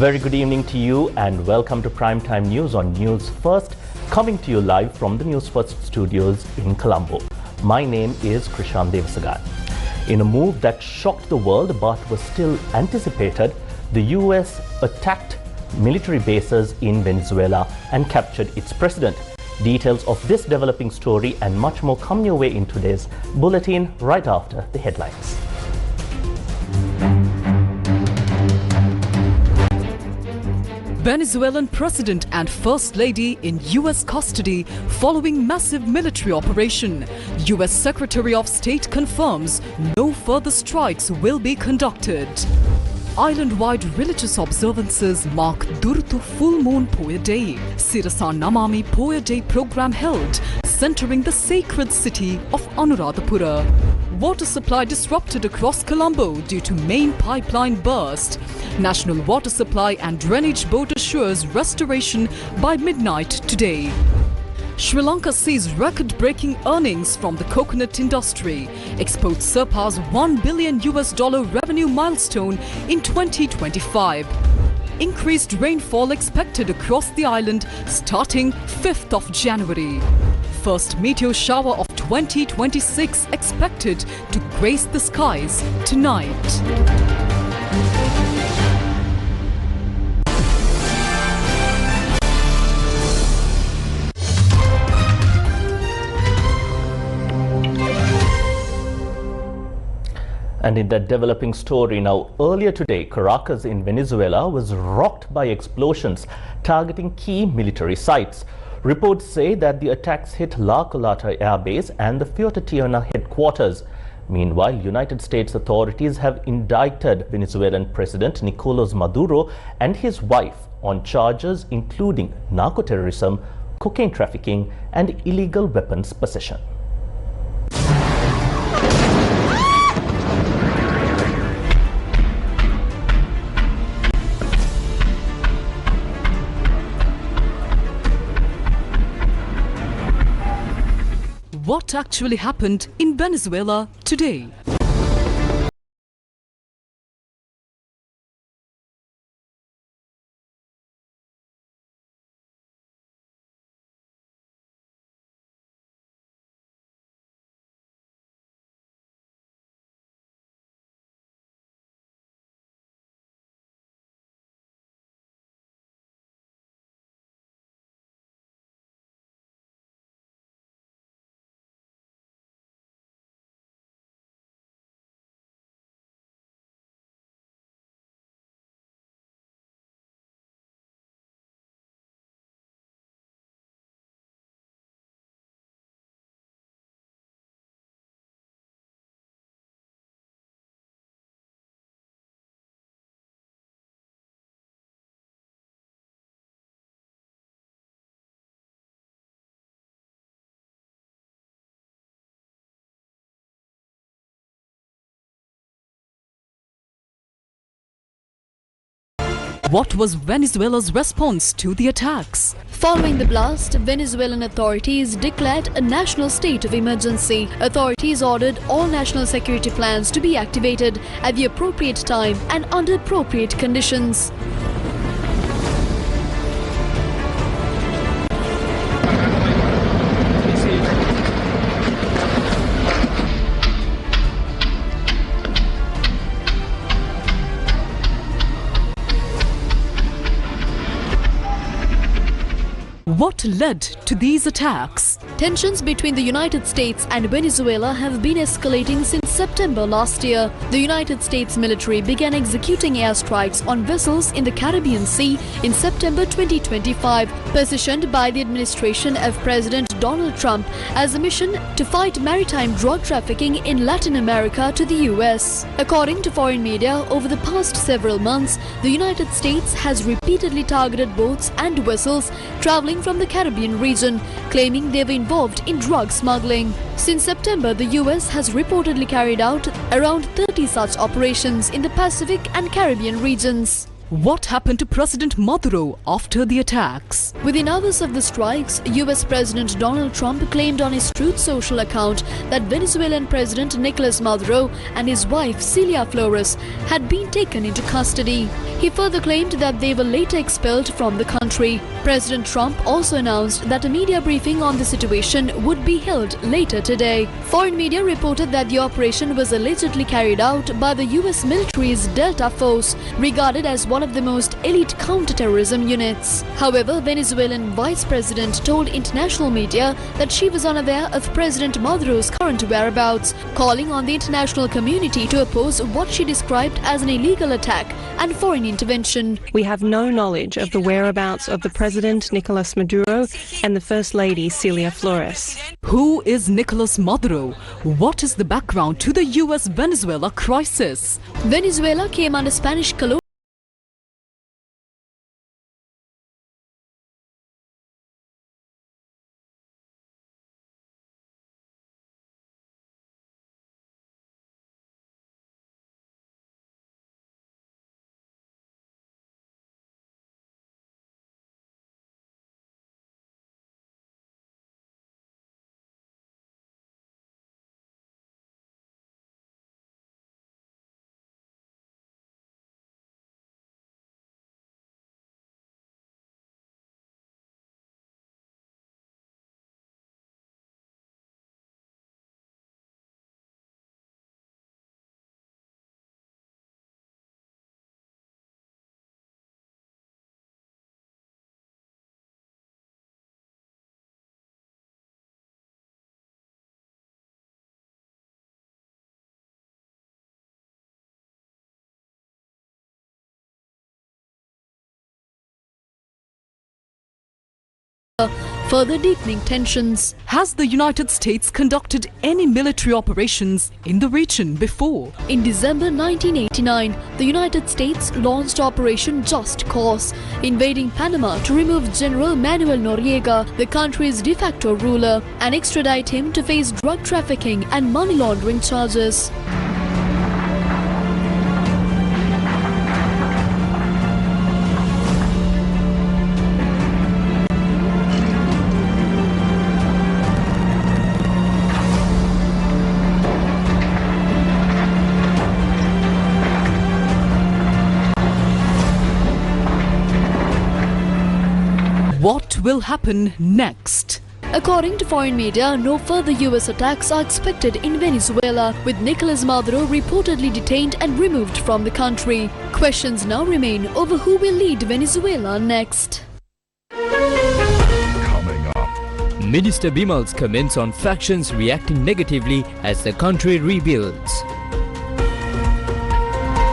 very good evening to you and welcome to Primetime News on Newsfirst, coming to you live from the Newsfirst studios in Colombo. My name is Krishan Devasagan. In a move that shocked the world but was still anticipated, the US attacked military bases in Venezuela and captured its president. Details of this developing story and much more come your way in today's bulletin right after the headlines. Venezuelan President and First Lady in US custody following massive military operation. US Secretary of State confirms no further strikes will be conducted. Island-wide religious observances mark Durtu Full Moon Poya Day. Sirasa Namami Poya Day program held, centering the sacred city of Anuradhapura. Water supply disrupted across Colombo due to main pipeline burst. National Water Supply and Drainage Board assures restoration by midnight today. Sri Lanka sees record-breaking earnings from the coconut industry. Exports surpass $1 billion revenue milestone in 2025. Increased rainfall expected across the island starting 5th of January. First meteor shower of 2026 expected to grace the skies tonight. And in that developing story now, earlier today, Caracas in Venezuela was rocked by explosions targeting key military sites. Reports say that the attacks hit La Colata Air Base and the Fuerte Tiuna headquarters. Meanwhile, United States authorities have indicted Venezuelan President Nicolas Maduro and his wife on charges including narco-terrorism, cocaine trafficking and illegal weapons possession. What actually happened in Venezuela today? What was Venezuela's response to the attacks? Following the blast, Venezuelan authorities declared a national state of emergency. Authorities ordered all national security plans to be activated at the appropriate time and under appropriate conditions. What led to these attacks? Tensions between the United States and Venezuela have been escalating since September last year. The United States military began executing airstrikes on vessels in the Caribbean Sea in September 2025, positioned by the administration of President Donald Trump as a mission to fight maritime drug trafficking in Latin America to the US. According to foreign media, over the past several months, the United States has repeatedly targeted boats and vessels traveling from the Caribbean region, claiming they were involved in drug smuggling. Since September, the US has reportedly carried out around 30 such operations in the Pacific and Caribbean regions. What happened to President Maduro after the attacks? Within hours of the strikes, US President Donald Trump claimed on his Truth Social account that Venezuelan President Nicolas Maduro and his wife Celia Flores had been taken into custody. He further claimed that they were later expelled from the country. President Trump also announced that a media briefing on the situation would be held later today. Foreign media reported that the operation was allegedly carried out by the US military's Delta Force, regarded as one of the most elite counter-terrorism units. However, Venezuelan Vice President told international media that she was unaware of President Maduro's current whereabouts, calling on the international community to oppose what she described as an illegal attack and foreign intervention. We have no knowledge of the whereabouts of the President Nicolas Maduro and the First Lady Celia Flores. Who is Nicolas Maduro? What is the background to the US-Venezuela crisis? Venezuela came under Spanish colonial further deepening tensions. Has the United States conducted any military operations in the region before? In December 1989, the United States launched Operation Just Cause, invading Panama to remove General Manuel Noriega, the country's de facto ruler, and extradite him to face drug trafficking and money laundering charges. What will happen next? According to foreign media, no further US attacks are expected in Venezuela, with Nicolas Maduro reportedly detained and removed from the country. Questions now remain over who will lead Venezuela next. Coming up. Minister Bimal's comments on factions reacting negatively as the country rebuilds.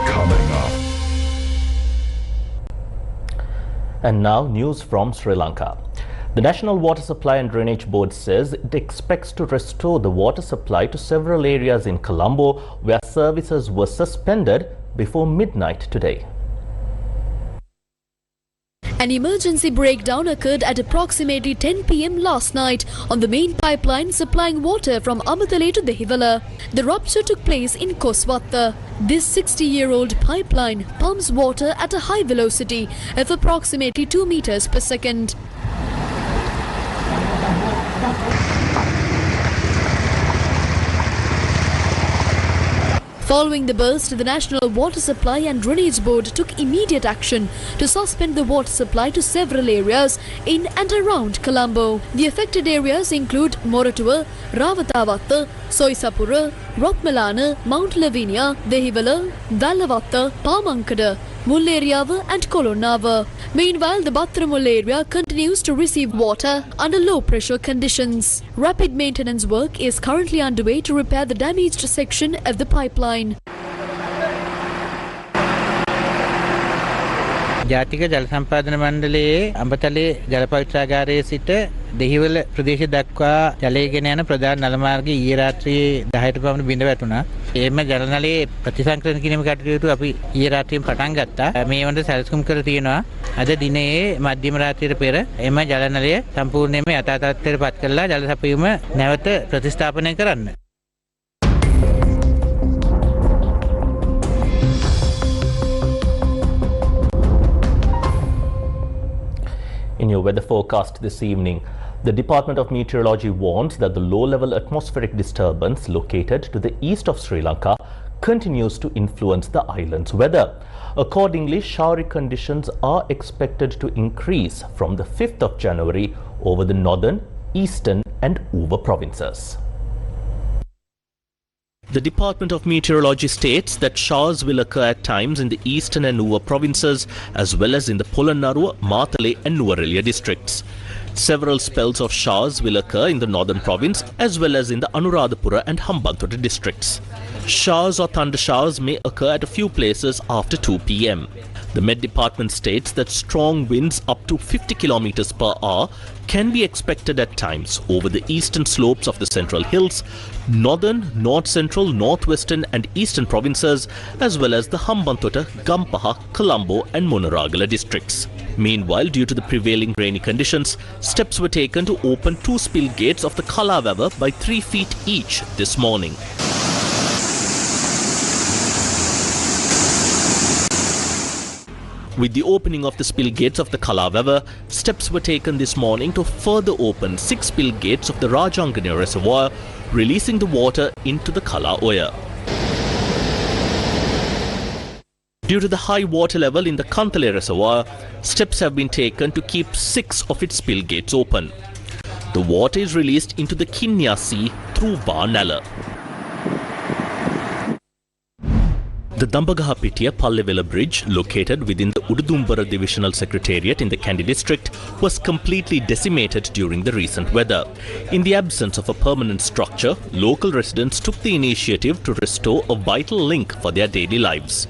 Coming up. And now news from Sri Lanka. The National Water Supply and Drainage Board says it expects to restore the water supply to several areas in Colombo where services were suspended before midnight today. An emergency breakdown occurred at approximately 10 p.m. last night on the main pipeline supplying water from Amatale to Dehiwala. The rupture took place in Koswatta. This 60-year-old pipeline pumps water at a high velocity of approximately 2 meters per second. Following the burst, the National Water Supply and Drainage Board took immediate action to suspend the water supply to several areas in and around Colombo. The affected areas include Moratuwa, Rawathawatta, Soisapura, Rockmalana, Mount Lavinia, Dehiwala, Vallavatta, Pamankada, Mulleriava and Kolonava. Meanwhile, the Bathramull area continues to receive water under low pressure conditions. Rapid maintenance work is currently underway to repair the damaged section of the pipeline. ජාතික ජල සම්පාදන මණ්ඩලයේ අඹතලේ ජල පවිත්‍රාගාරයේ සිට දෙහිවල ප්‍රදේශ දක්වා ජලය ගෙන යන ප්‍රධාන නල මාර්ගයේ ඊයේ රාත්‍රියේ 10ට පමණ බිඳ වැටුණා. එම ජල නලයේ ප්‍රතිසංකලන කිරීම කටයුතු අපි ඊයේ රාත්‍රියෙන් පටන් ගත්තා. මේ වන්ද සැලසුම් කර තියෙනවා. අද දිනේ මධ්‍යම රාත්‍රියට පෙර එම ජල නලය සම්පූර්ණයෙන්ම යථා තත්ත්වයට පත් කරලා ජල සැපයීම නැවත ප්‍රතිස්ථාපනය කරන්න. your weather forecast this evening. The Department of Meteorology warns that the low-level atmospheric disturbance located to the east of Sri Lanka continues to influence the island's weather. Accordingly, showery conditions are expected to increase from the 5th of January over the northern, eastern and Uva provinces. The Department of Meteorology states that showers will occur at times in the eastern and Uva provinces as well as in the Polonnaruwa, Matale and Nuwara districts. Several spells of showers will occur in the northern province as well as in the Anuradhapura and Hambantota districts. Showers or thunder showers may occur at a few places after 2 p.m. The Met Department states that strong winds up to 50 kilometers per hour can be expected at times over the eastern slopes of the Central Hills, northern, north-central, northwestern and eastern provinces as well as the Hambantota, Gampaha, Colombo and Monaragala districts. Meanwhile, due to the prevailing rainy conditions, steps were taken to open 2 spill gates of the Kalavawa by 3 feet each this morning. With the opening of the spill gates of the Kalavawa, steps were taken this morning to further open 6 spill gates of the Rajangani reservoir, releasing the water into the Kala Oya. Due to the high water level in the Kantale reservoir, steps have been taken to keep 6 of its spill gates open. The water is released into the Kinya Sea through Barnala. The Dambagahapitiya Pallevela Bridge, located within the Ududumbara Divisional Secretariat in the Kandy district, was completely decimated during the recent weather. In the absence of a permanent structure, local residents took the initiative to restore a vital link for their daily lives.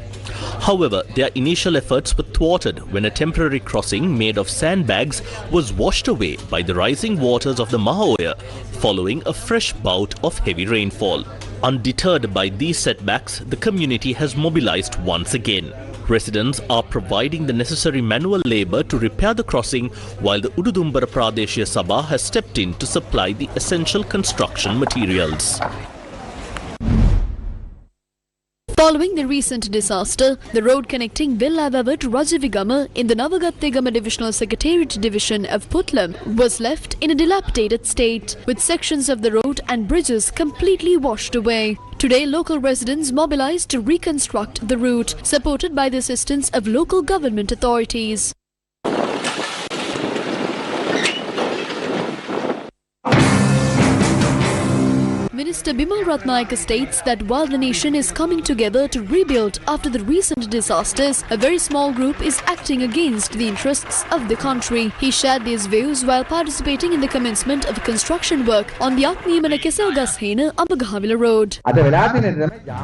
However, their initial efforts were thwarted when a temporary crossing made of sandbags was washed away by the rising waters of the Mahaoya following a fresh bout of heavy rainfall. Undeterred by these setbacks, the community has mobilized once again. Residents are providing the necessary manual labour to repair the crossing, while the Ududumbara Pradeshiya Sabha has stepped in to supply the essential construction materials. Following the recent disaster, the road connecting Vellavawa to Rajavigama in the Navagattegama Divisional Secretariat Division of Putlam was left in a dilapidated state, with sections of the road and bridges completely washed away. Today, local residents mobilized to reconstruct the route, supported by the assistance of local government authorities. Minister Bimal Ratnayaka states that while the nation is coming together to rebuild after the recent disasters, a very small group is acting against the interests of the country. He shared these views while participating in the commencement of construction work on the Aknimana Kesalgashena Ambagahavila Road.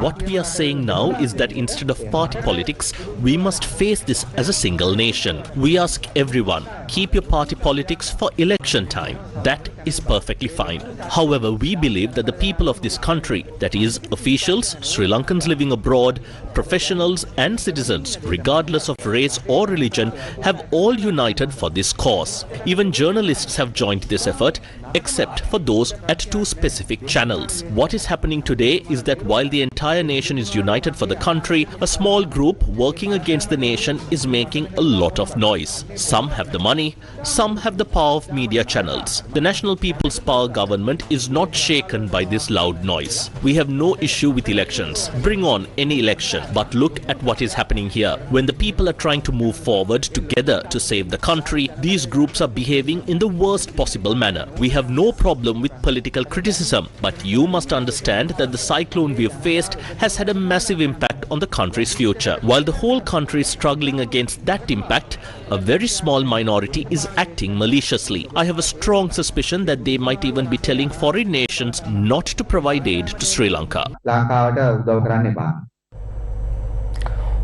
What we are saying now is that instead of party politics, we must face this as a single nation. We ask everyone, keep your party politics for election time. That is perfectly fine. However, we believe that the people of this country, that is, officials, Sri Lankans living abroad, professionals and citizens, regardless of race or religion, have all united for this cause. Even journalists have joined this effort, except for those at 2 specific channels. What is happening today is that while the entire nation is united for the country, a small group working against the nation is making a lot of noise. Some have the money, some have the power of media channels. The National People's Power government is not shaken by this loud noise. We have no issue with elections. Bring on any election. But look at what is happening here. When the people are trying to move forward together to save the country, these groups are behaving in the worst possible manner. We have no problem with political criticism, but you must understand that the cyclone we have faced has had a massive impact on the country's future. While the whole country is struggling against that impact, a very small minority is acting maliciously. I have a strong suspicion that they might even be telling foreign nations not to provide aid to Sri Lanka.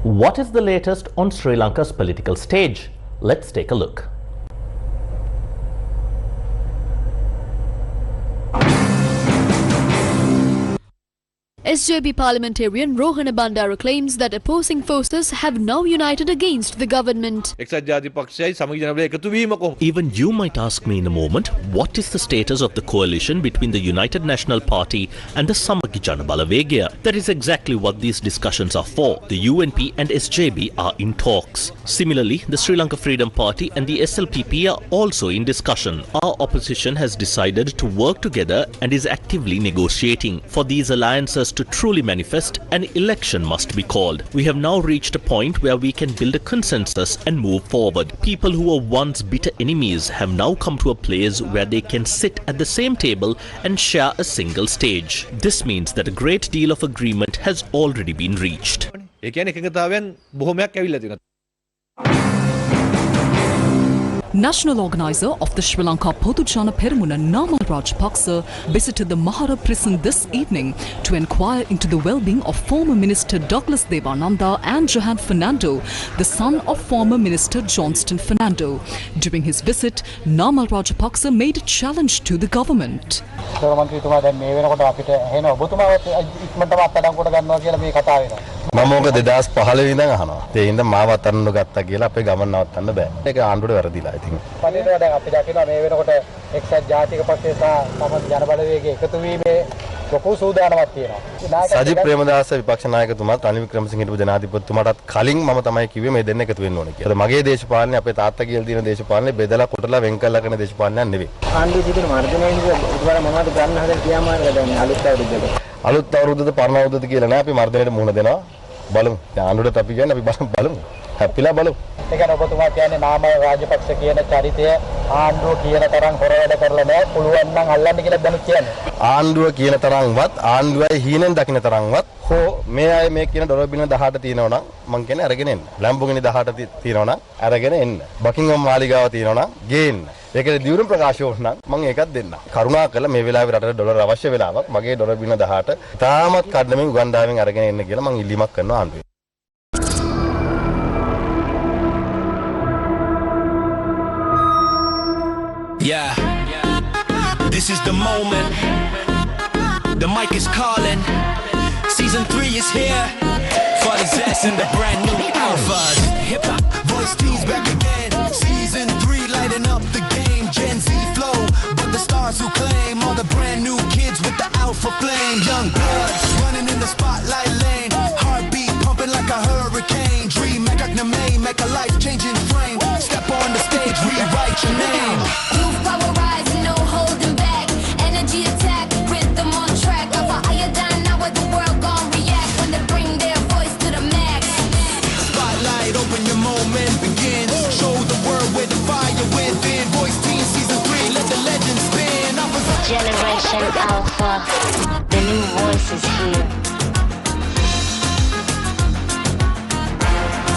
What is the latest on Sri Lanka's political stage? Let's take a look. SJB parliamentarian Rohana Bandara claims that opposing forces have now united against the government. Even you might ask me in a moment, what is the status of the coalition between the United National Party and the Samaki Jana Balawegaya? That is exactly what these discussions are for. The UNP and SJB are in talks. Similarly, the Sri Lanka Freedom Party and the SLPP are also in discussion. Our opposition has decided to work together and is actively negotiating. For these alliances to truly manifest, an election must be called. We have now reached a point where we can build a consensus and move forward. People who were once bitter enemies have now come to a place where they can sit at the same table and share a single stage. This means that a great deal of agreement has already been reached. National organizer of the Sri Lanka Podujana Peramuna Namal Rajapaksa visited the Mahara prison this evening to inquire into the well-being of former Minister Douglas Devananda and Johan Fernando, the son of former Minister Johnston Fernando. During his visit, Namal Rajapaksa made a challenge to the government. Sajith Premadasa විපක්ෂ නායකතුමාත් රනිල් වික්‍රමසිංහ හිටපු ජනාධිපතිතුමාටත් කලින් මම තමයි කිව්වේ මේ දෙන්න එකතු වෙන්න ඕනේ කියලා. මගේ දේශපාලනේ අපේ තාත්තා කියලා තියෙන දේශපාලනේ බෙදලා කොටලා වෙන් කරලා කරන දේශපාලනයක් නෙවෙයි. ආණ්ඩුවේ තිබෙන මර්ධනය ඉදවර මොනවද ගන්න හදන ක්‍රියාමාර්ග දැන් අලුත් අවුරුද්දට. අලුත් අවුරුද්දට පරණ අවුරුද්දට කියලා නෑ අපි මර්ධනයට මුහුණ දෙනවා. බලමු. දැන් ආණ්ඩුවට අපි කියන්නේ අපි බලමු. හැපිලා බලමු. ඒ කියන්නේ ඔබතුමා කියන්නේ නාම රාජපක්ෂ කියන චරිතය ආණ්ඩුව කියන තරම් හොර වැඩ කරලා නෑ. පුළුවන් නම් අල්ලන්න කියලා දැනුත් කියන්නේ. ආණ්ඩුව කියන තරම්වත් ආණ්ඩුවයි හීනෙන් දකින්න තරම්වත් හෝ මේ අය මේ කියන ඩොලර් බිලියන 18 තියෙනවා නම් මං කියන්නේ අරගෙන එන්න. ලැම්බෝගිනි 18 තියෙනවා නම් අරගෙන එන්න. බකින්ගම් මාලිගාව තියෙනවා නම් ගේන්න. ඒකේ දියුණු ප්‍රකාශ වුණ නම් මං ඒකත් දෙන්න. කරුණාකරලා මේ වෙලාවේ රටට ඩොලර් අවශ්‍ය වෙලාවක් මගේ ඩොලර් බිලියන 18 තාමත් කඩමින් උගන්ඩාවෙන් අරගෙන එන්න කියලා මං ඉල්ලීමක් කරනවා ආණ්ඩුවේ. Yeah, this is the moment. The mic is calling. Season 3 is here. For the zest and the brand new alphas. Hip hop, voice teams back again. Season 3 lighting up the game. Gen Z flow, but the stars who claim all the brand new kids with the alpha flame. Young bloods running in the spotlight lane. Heartbeat pumping like a hurricane. Dream make a life changing frame. Step on the stage, rewrite your name. Power rising, no holding back. Energy attack, rhythm on track. Of a iodine, now where the world gon' react when they bring their voice to the max. Spotlight, open your moment begins. Show the world where the fire within. Voice team season 3, let the legend spin. Generation Alpha, the new voice is here.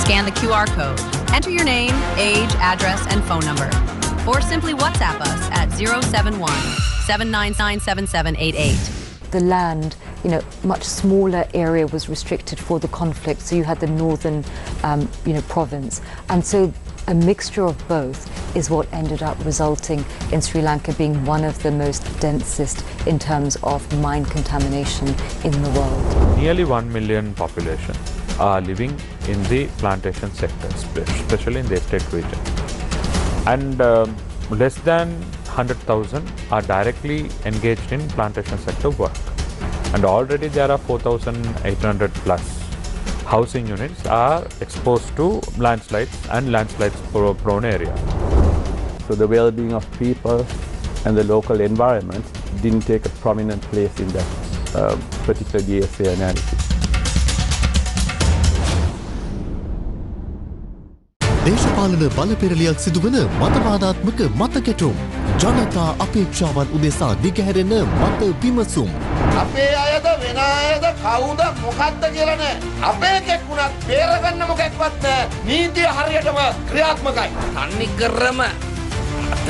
Scan the QR code. Enter your name, age, address, and phone number. Or simply WhatsApp us at 071-799-7788. The land, much smaller area was restricted for the conflict, so you had the northern, province. And so a mixture of both is what ended up resulting in Sri Lanka being one of the most densest in terms of mine contamination in the world. Nearly 1 million population are living in the plantation sector, especially in the estate region. And less than 100,000 are directly engaged in plantation sector work. And already there are 4,800 plus housing units are exposed to landslides and landslides prone area. So the well-being of people and the local environment didn't take a prominent place in that particular DSA analysis. දේශපාලන බලපෙරළියක් සිදුවන මතවාදාත්මක මත ගැටුම් ජනතා අපේක්ෂාවන් උදෙසා දිගහැරෙන මත විමසුම් අපේ අයද වෙන අයද කවුද මොකක්ද කියලා නෑ අපේ කෙක්ුණත් බේරගන්න මොකක්වත් නෑ නීතිය හරියටම ක්‍රියාත්මකයි තන්නේ කරම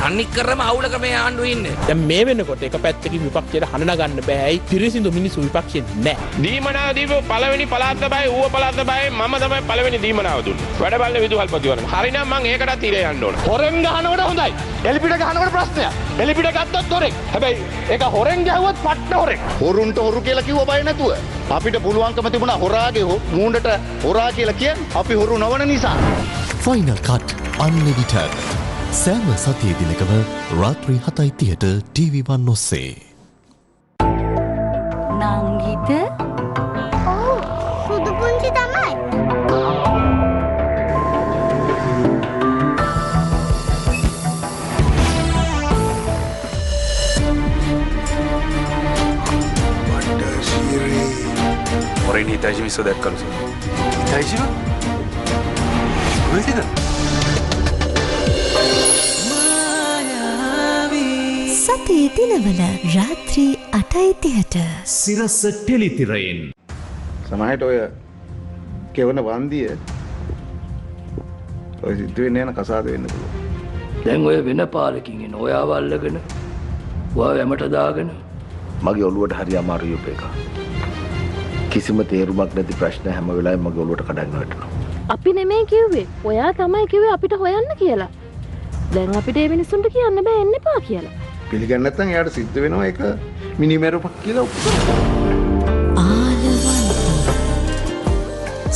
තනිකරම අවුලක මේ ආණ්ඩුවේ ඉන්නේ. දැන් මේ වෙනකොට එක පැත්තකින් විපක්ෂයට හඬ ගන්න බෑයි පිරිසිදු මිනිස්සු විපක්ෂයෙන් නැහැ. දීමනාව දීපු පළවෙනි පළාත් සභාවේ ඌව පළාත් සභාවේ මම තමයි පළවෙනි දීමනාව දුන්නේ. වැඩ බලන විදුහල්පතිවරණ. හරිනම් මං ඒකටත් ඉරේ යන්න ඕන. හොරෙන් ගහනකොට හොඳයි. එලිපිට ගහනකොට ප්‍රශ්නයක්. එලිපිට ගත්තොත් හොරෙක්. හැබැයි ඒක හොරෙන් ගැහුවොත් පට්ට හොරෙක්. හොරුන්ට හොරු කියලා කිව්ව බය නැතුව. අපිට පුළුවන්කම තිබුණා හොරාගේ මූණට හොරා කියලා කියන්නේ. අපි හොරු නොවන නිසා. Final cut unlimited. සෑම සතිය දිනකම රාත්‍රී 7:30ට TV1 ඔස්සේ. නංගිට ඔව් සුදු පුංචි තමයි. Orang ini Hitajimi sudah kalau sudah. Hitajimi? Betul. සතියේ දිනවල රාත්‍රී 8:30ට සිරස ටෙලිතිරයෙන් සමහරට ඔය කෙවන වන්දිය ඔය සිද්ධ වෙන්නේ යන කසාද වෙන්න පුළුවන්. දැන් ඔය වෙන පාරකින් එන ඔයාව අල්ලගෙන ඔයාව යමට දාගෙන මගේ ඔළුවට හරි අමාරුයි උපේක. කිසිම තේරුමක් නැති ප්‍රශ්න හැම වෙලාවෙම මගේ ඔළුවට කඩන්න වැටෙනවා. අපි නෙමෙයි කිව්වේ. ඔයා තමයි කිව්වේ අපිට හොයන්න කියලා. දැන් අපිට මේ මිනිස්සුන්ට කියන්න බෑ එන්න එපා කියලා. පිළිගන්නේ නැත්නම් එයාට සිද්ධ වෙනවා ඒක මිනිමෙරුපක් කියලා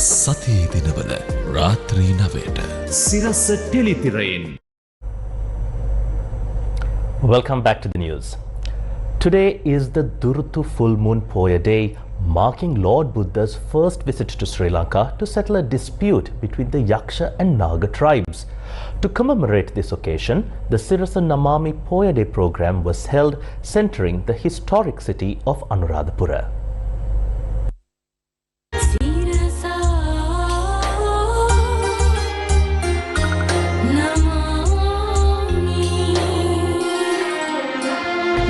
සතියේ දිනවල රාත්‍රී 9ට සිරස ටෙලිතිරයෙන්. Welcome back to the news. Today is the Duruttu full moon Poya day, marking Lord Buddha's first visit to Sri Lanka to settle a dispute between the Yaksha and Naga tribes. To commemorate this occasion, the Sirasa Namami Poya Day program was held centering the historic city of Anuradhapura.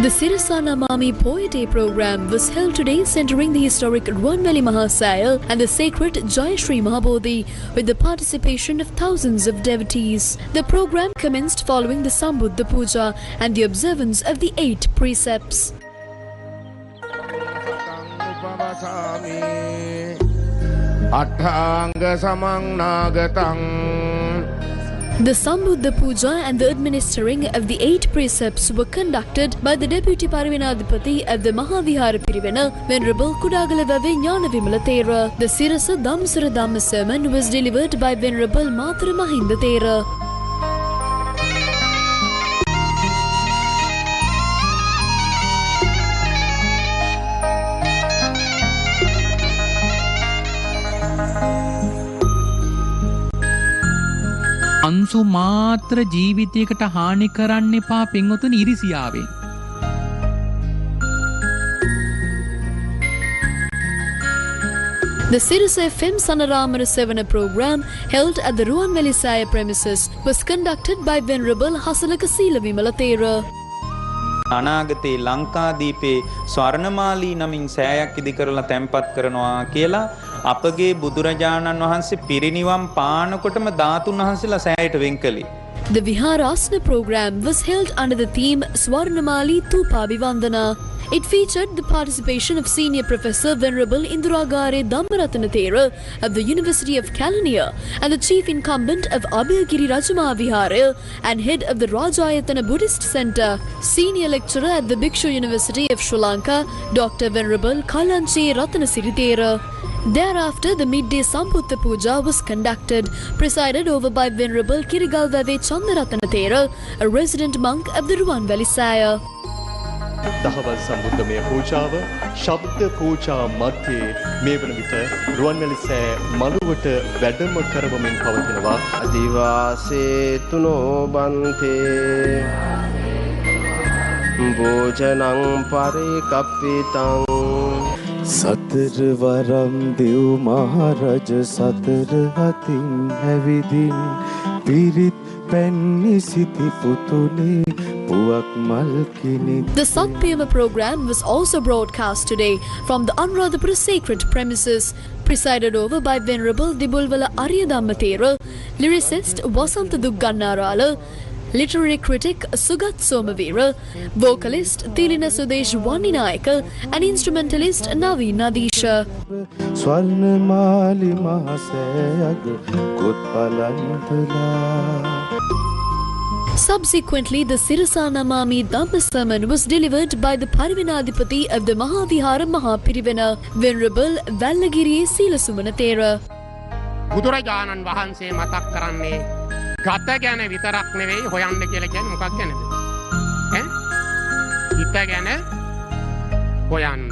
The Sirasa Namami Poya Day program was held today centering the historic Ruwanveli Mahasaya and the sacred Jayashri Mahabodhi with the participation of thousands of devotees. The program commenced following the Sambuddha Puja and the observance of the 8 precepts. The Sambuddha Puja and the administering of the 8 precepts were conducted by the Deputy Parivinadipati of the Mahavihara Pirivena, Venerable Kudagalawave Jnanavimala Thera. The Sirasa Dhammasara Dhamma sermon was delivered by Venerable Mathura Mahinda Thera. අංශු මාත්‍ර ජීවිතයකට හානි කරන්න එපා පින්වතුනි ඉරිසියාවෙන්. The Sirasa FM Sanaramara Sevana program held at the Ruwanveli Saya premises was conducted by Venerable Hasalaka Sila Vimala Thera. අනාගතේ ලංකාදීපේ ස්වර්ණමාලී නමින් සෑයක් ඉදි කරලා තැන්පත් කරනවා කියලා අපගේ බුදුරජාණන් වහන්සේ පිරිනිවන් පානකොටම ධාතුන් වහන්සේලා සෑයට වෙන් කළේ. The Viharasana program was held under the theme Swarnamali Thupabhivandana. It featured the participation of Senior Professor Venerable Induragare Dhammaratana Thera of the University of Kelaniya and the Chief Incumbent of Abhayagiri Rajamahavihara and Head of the Rajayatana Buddhist Center, Senior Lecturer at the Bhikshu University of Sri Lanka, Dr. Venerable Kalanche Ratanasiri Thera. Thereafter, the midday Sambuddha Puja was conducted, presided over by Venerable Kirigalvave Chandaratana Thera, a resident monk of the Ruwanveli Saya. දහවල් සම්බුද්ධමය පූජාව ශබ්ද පූජා මැත්තේ මේ වන විට රුවන්වැලි සෑ මළුවට වැඩම කරවමින් පවතිනවා. අදිවාසේතුනෝ බන්තේ භෝජනං පරිකප්පිතං සතර වරම් දෙව් මහරජ සතර අතින් හැවිදින් පිරිත් පැන්නි සිටි පුතුනේ The Satpiyama program was also broadcast today from the Anuradhapura sacred premises, presided over by Venerable Dibulwala Ariyadhamma Thera, lyricist Wasantha Duggannarala, literary critic Sugat Somavira, vocalist Tilina Sudesh Vaninayaka and instrumentalist Naveen Nadisha. Swarnamali මහසෑයග කොත් පලන්තලා. Subsequently, the Sirasa Namami Dhamma sermon was delivered by the Parivinadipati of the Mahavihara Mahapirivana, Venerable Vallagiri Silasumana Thera. බුදුරජාණන් වහන්සේ මතක් කරන්නේ ගත ගැන විතරක් නෙවෙයි හොයන්න කියලා කියන්නේ මොකක් ගැනද? ඈ? හිත ගැන හොයන්න.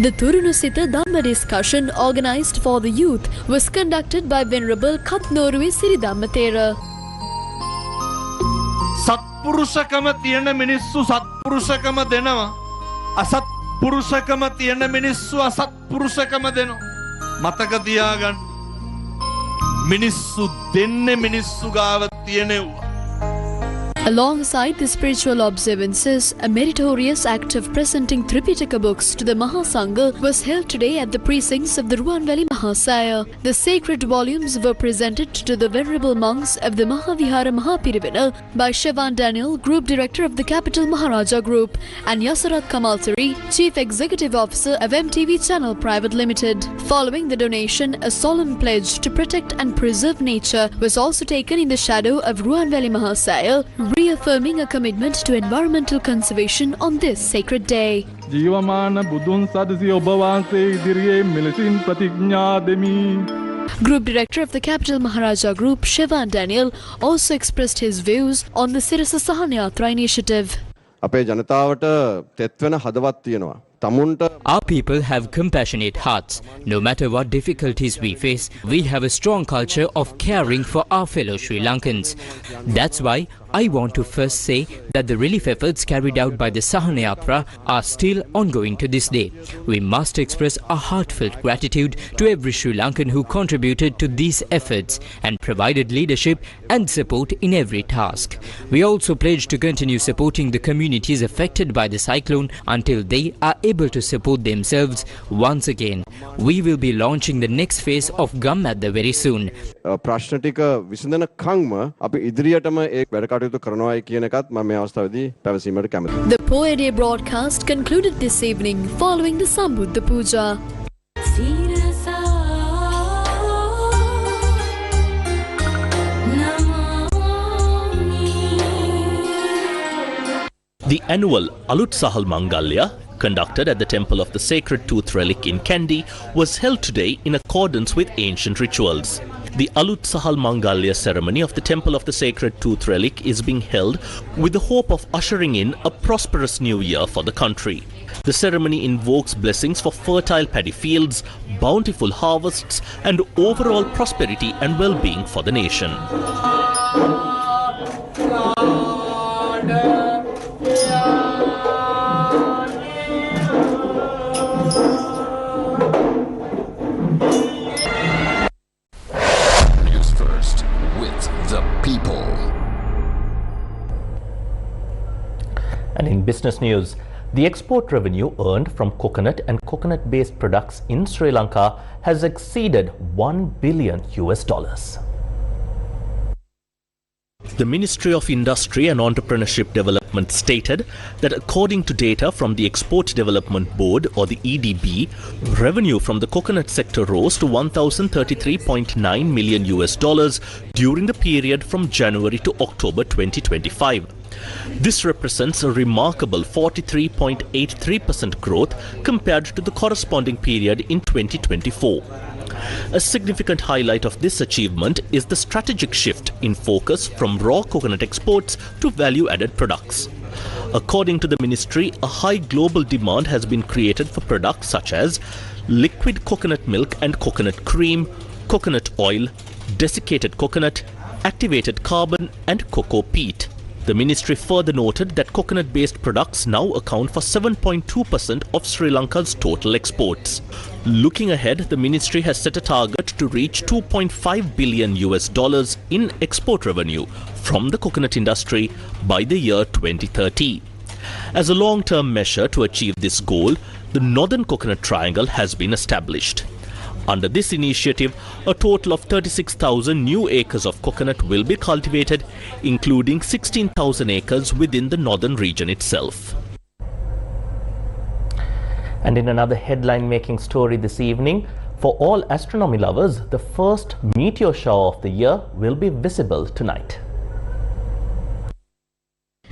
The Turunusita Dhamma discussion organized for the youth was conducted by Venerable Katnorwe Siridhamma Thera. සත්පුරුෂකම තියෙන මිනිස්සු සත්පුරුෂකම දෙනවා. අසත්පුරුෂකම තියෙන මිනිස්සු අසත්පුරුෂකම දෙනවා. මතක තියාගන්න. මිනිස්සු දෙන්නේ මිනිස්සු ගාව තියෙනවා. Alongside the spiritual observances, a meritorious act of presenting Tripitaka books to the Mahasangha was held today at the precincts of the Ruwanvali Mahasaya. The sacred volumes were presented to the venerable monks of the Mahavihara Mahapirivana by Shevan Daniel, Group Director of the Capital Maharaja Group, and Yasarat Kamalsari, Chief Executive Officer of MTV Channel Private Limited. Following the donation, a solemn pledge to protect and preserve nature was also taken in the shadow of Ruwanvali Mahasaya, reaffirming a commitment to environmental conservation on this sacred day. ජීවමාන බුදුන් සදසිය ඔබ වහන්සේ ඉදිරියේ මෙලෙසින් ප්‍රතිඥා දෙමි. Group Director of the Capital Maharaja Group, Shevan Daniel, also expressed his views on the Sirasa Sahanayatra initiative. අපේ ජනතාවට තෙත්වෙන හදවත් තියෙනවා. Our people have compassionate hearts. No matter what difficulties we face, we have a strong culture of caring for our fellow Sri Lankans. That's why I want to first say that the relief efforts carried out by the Sahanayatra are still ongoing to this day. We must express our heartfelt gratitude to every Sri Lankan who contributed to these efforts and provided leadership and support in every task. We also pledge to continue supporting the communities affected by the cyclone until they are able to support themselves once again. We will be launching the next phase of Gammadda very soon. ප්‍රශ්න ටික විසඳන කම්ම අපි ඉදිරියටම ඒ වැඩ කටයුතු කරනවායි කියන එකත් මම මේ අවස්ථාවේදී පැවසීමට කැමතියි. The Poe Day broadcast concluded this evening following the Sambuddha Puja. The annual Alut Sahal Mangalya, conducted at the Temple of the Sacred Tooth Relic in Kandy, was held today in accordance with ancient rituals. The Alut Sahal Mangalya ceremony of the Temple of the Sacred Tooth Relic is being held with the hope of ushering in a prosperous new year for the country. The ceremony invokes blessings for fertile paddy fields, bountiful harvests, and overall prosperity and well-being for the nation. Newsfirst with the people. And in business news, the export revenue earned from coconut and coconut-based products in Sri Lanka has exceeded $1 billion. The Ministry of Industry and Entrepreneurship Development stated that according to data from the Export Development Board, or the EDB, revenue from the coconut sector rose to $1,033.9 million during the period from January to October 2025. This represents a remarkable 43.83% growth compared to the corresponding period in 2024. A significant highlight of this achievement is the strategic shift in focus from raw coconut exports to value-added products. According to the ministry, a high global demand has been created for products such as liquid coconut milk and coconut cream, coconut oil, desiccated coconut, activated carbon, and cocoa peat. The ministry further noted that coconut-based products now account for 7.2% of Sri Lanka's total exports. Looking ahead, the ministry has set a target to reach $2.5 billion in export revenue from the coconut industry by the year 2030. As a long-term measure to achieve this goal, the Northern Coconut Triangle has been established. Under this initiative, a total of 36,000 new acres of coconut will be cultivated, including 16,000 acres within the northern region itself. And in another headline-making story this evening, for all astronomy lovers, the first meteor shower of the year will be visible tonight.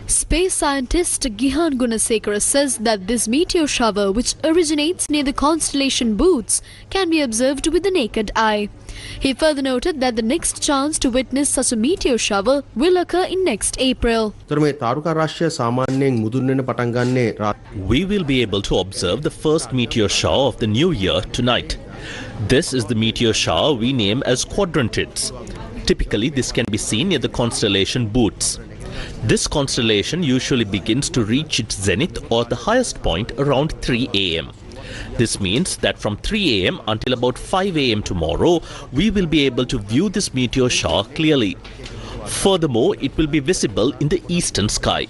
Space scientist Gihan Gunasekara says that this meteor shower, which originates near the constellation Boots, can be observed with the naked eye. He further noted that the next chance to witness such a meteor shower will occur in next April. We will be able to observe the first meteor shower of the new year tonight. This is the meteor shower we name as quadrantids. Typically, this can be seen near the constellation Boots. This constellation usually begins to reach its zenith or the highest point around 3 a.m. This means that from 3 a.m. until about 5 a.m. tomorrow, we will be able to view this meteor shower clearly. Furthermore, it will be visible in the eastern sky.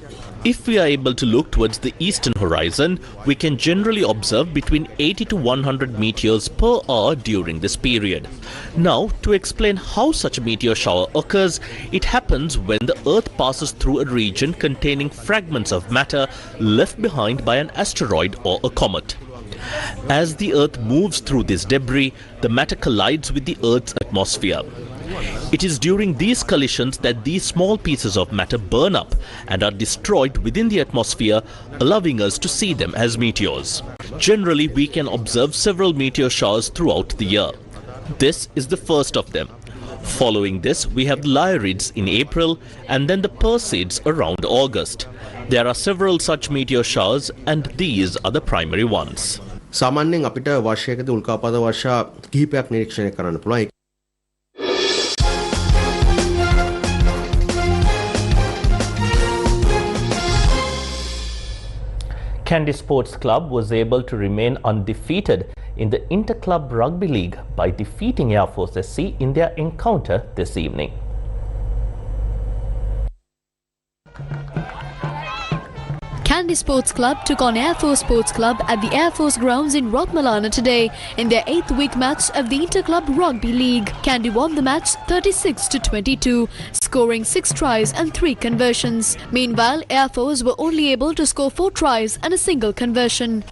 If we are able to look towards the eastern horizon, we can generally observe between 80 to 100 meteors per hour during this period. Now, to explain how such a meteor shower occurs, it happens when the Earth passes through a region containing fragments of matter left behind by an asteroid or a comet. As the Earth moves through this debris, the matter collides with the Earth's atmosphere. It is during these collisions that these small pieces of matter burn up and are destroyed within the atmosphere, allowing us to see them as meteors. Generally, we can observe several meteor showers throughout the year. This is the first of them. Following this, we have the Lyrids in April and then the Perseids around August. There are several such meteor showers and these are the primary ones. සාමාන්‍යයෙන් අපිට වර්ෂයකදී උල්කාපාත වර්ෂා කිහිපයක් නිරීක්ෂණය කරන්න පුළුවන්. Kandy Sports Club was able to remain undefeated in the Inter-Club Rugby League by defeating Air Force SC in their encounter this evening. Kandy Sports Club took on Air Force Sports Club at the Air Force grounds in Rotmalana today in their 8th week match of the Inter-Club Rugby League. Kandy won the match 36-22, scoring 6 tries and 3 conversions. Meanwhile, Air Force were only able to score 4 tries and a single conversion.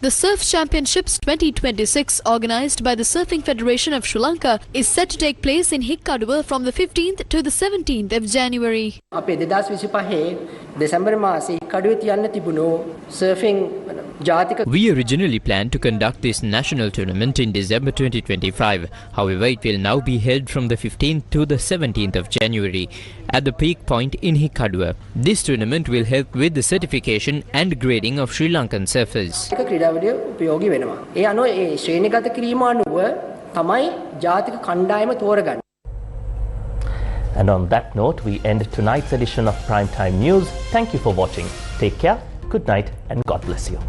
The Surf Championships 2026, organised by the Surfing Federation of Sri Lanka, is set to take place in Hikkaduwa from the 15th to the 17th of January. We originally planned to conduct this national tournament in December 2025. However, it will now be held from the 15th to the 17th of January at the peak point in Hikkaduwa. This tournament will help with the certification and grading of Sri Lankan surfers. And on that note, we end tonight's edition of Primetime News. Thank you for watching. Take care, good night, and God bless you.